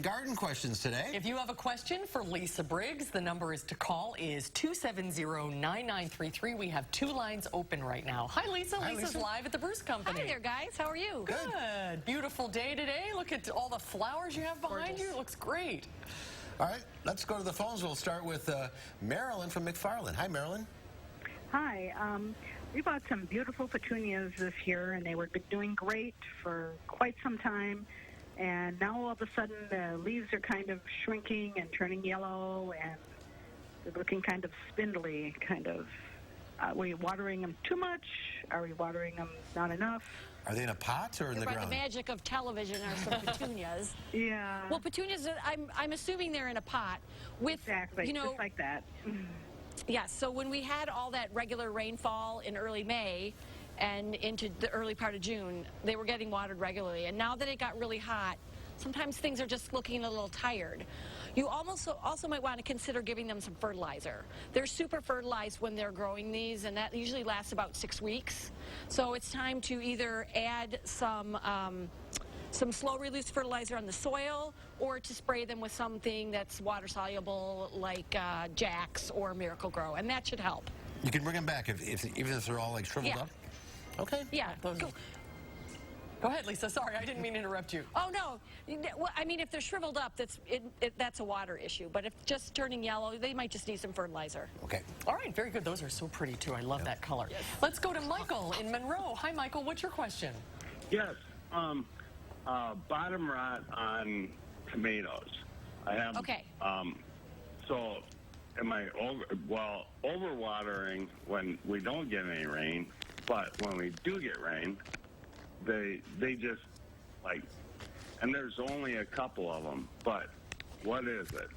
Garden questions today. If you have a question for Lisa Briggs, the number is to call is 270-9933. We have 2 lines open right now. Hi, Lisa. Hi, Lisa's Lisa. live at the Bruce Company. Hi there, guys. How are you? Good. Beautiful day today. Look at all the flowers you have behind you. It looks great. All right, let's go to the phones. We'll start with Marilyn from McFarland. Hi, Marilyn. Hi. We bought some beautiful petunias this year, and they were doing great for quite some time. And now all of a sudden the leaves are kind of shrinking and turning yellow, and they're looking kind of spindly, Are we watering them too much? Are we watering them not enough? Are they in a pot or in the By ground? the magic of television are some petunias. Yeah. Well, petunias, I'm assuming they're in a pot with, Exactly, you know, just like that. yeah, so when we had all that regular rainfall in early May and into the early part of June, they were getting watered regularly. And now that it got really hot, sometimes things are just looking a little tired. You also might want to consider giving them some fertilizer. They're super fertilized when they're growing these, and that usually lasts about 6 weeks. So it's time to either add some slow-release fertilizer on the soil, or to spray them with something that's water-soluble like Jax or Miracle Grow, and that should help. You can bring them back even if they're all like shriveled Yeah. up? Okay. Yeah. Go ahead, Lisa. Sorry, I didn't mean to interrupt you. Oh, no. Well, I mean, if they're shriveled up, that's a water issue. But if just turning yellow, they might just need some fertilizer. Okay. All right, very good. Those are so pretty, too. I love that color. Yes. Let's go to Michael in Monroe. Hi, Michael. What's your question? Yes. Bottom rot on tomatoes. I have. Okay. So, am I overwatering when we don't get any rain? But when we do get rain, they just and there's only a couple of them. But what is it?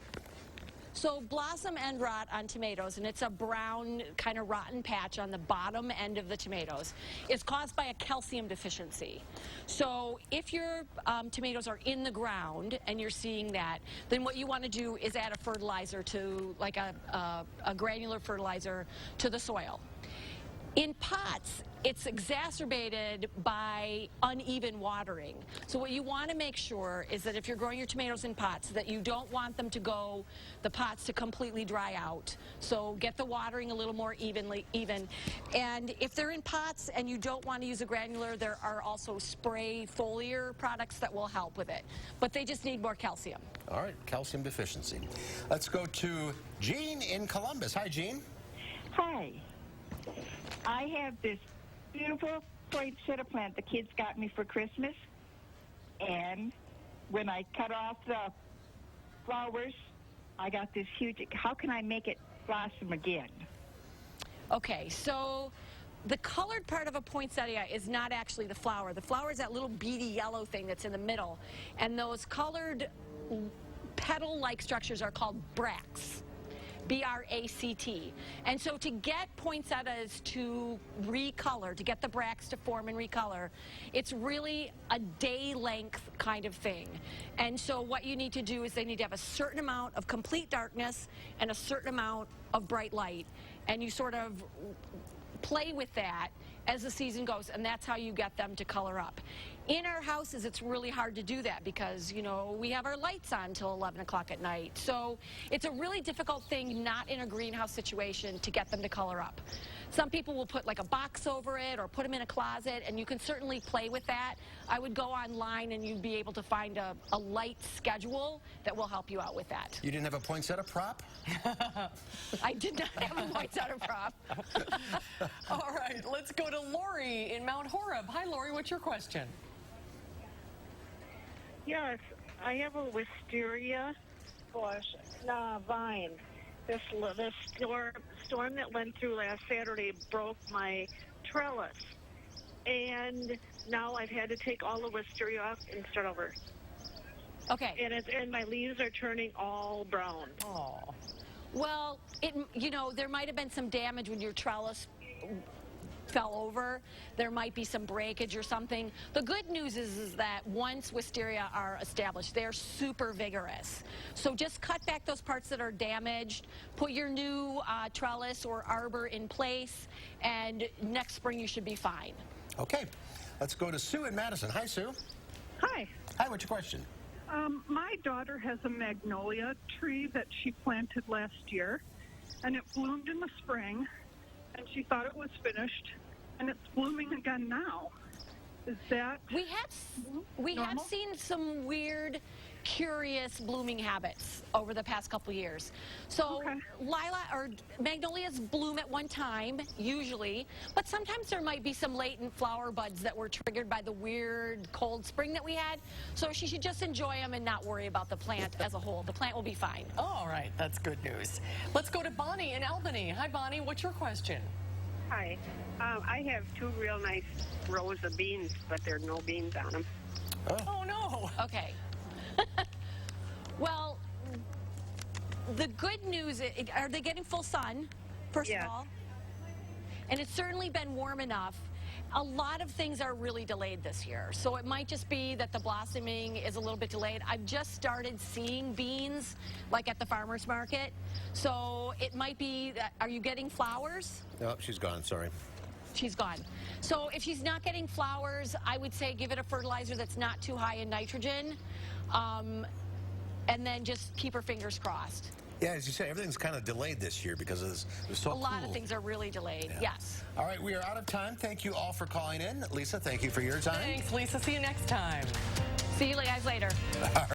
So blossom end rot on tomatoes, and it's a brown kind of rotten patch on the bottom end of the tomatoes, is caused by a calcium deficiency. So if your tomatoes are in the ground and you're seeing that, then what you want to do is add a fertilizer to, like a granular fertilizer to the soil. In pots, it's exacerbated by uneven watering. So what you want to make sure is that if you're growing your tomatoes in pots, that you don't want them to the pots to completely dry out. So get the watering a little more even. And if they're in pots and you don't want to use a granular, there are also spray foliar products that will help with it. But they just need more calcium. All right, calcium deficiency. Let's go to Jean in Columbus. Hi, Jean. Hi. I have this beautiful poinsettia plant the kids got me for Christmas, and when I cut off the flowers, I got this huge. How can I make it blossom again? Okay, so the colored part of a poinsettia is not actually the flower. The flower is that little beady yellow thing that's in the middle, and those colored petal-like structures are called bracts. B-R-A-C-T. And so to get poinsettias to recolor, to get the bracts to form and recolor, it's really a day length kind of thing. And so what you need to do is they need to have a certain amount of complete darkness and a certain amount of bright light. And you sort of play with that as the season goes, and that's how you get them to color up. In our houses, it's really hard to do that because, you know, we have our lights on till 11 o'clock at night. So it's a really difficult thing, not in a greenhouse situation, to get them to color up. Some people will put like a box over it or put them in a closet, and you can certainly play with that. I would go online and you'd be able to find a light schedule that will help you out with that. You didn't have a poinsettia prop? I did not have a poinsettia prop. All right, let's go to Lori in Mount Horeb. Hi, Lori. What's your question? Yes, I have a wisteria bush vine. This storm that went through last Saturday broke my trellis, and now I've had to take all the wisteria off and start over. Okay. And my leaves are turning all brown. Oh. Well, there might have been some damage when your trellis fell over. There might be some breakage or something. The good news is that once wisteria are established, they're super vigorous. So just cut back those parts that are damaged, put your new trellis or arbor in place, and next spring you should be fine. Okay, let's go to Sue in Madison. Hi, Sue. Hi. Hi, what's your question? My daughter has a magnolia tree that she planted last year, and it bloomed in the spring, and she thought it was finished, and it's blooming again now. Is that We have normal? seen some weird, curious blooming habits over the past couple years. So Okay. lilac or magnolias bloom at one time, usually, but sometimes there might be some latent flower buds that were triggered by the weird cold spring that we had. So she should just enjoy them and not worry about the plant as a whole. The plant will be fine. All right, that's good news. Let's go to Bonnie in Albany. Hi, Bonnie. What's your question? Hi. I have two real nice rows of beans, but there are no beans on them. Oh, no. Okay. Well, the good news is, are they getting full sun, first Yes. of all? And it's certainly been warm enough. A lot of things are really delayed this year. So it might just be that the blossoming is a little bit delayed. I've just started seeing beans, like at the farmer's market. So it might be that, are you getting flowers? Oh, she's gone. Sorry. She's gone. So if she's not getting flowers, I would say give it a fertilizer that's not too high in nitrogen. And then just keep her fingers crossed. Yeah, as you said, everything's kind of delayed this year because it was so A lot cool. of things are really delayed, Yeah. yes. All right, we are out of time. Thank you all for calling in. Lisa, thank you for your time. Thanks, Lisa. See you next time. See you guys later.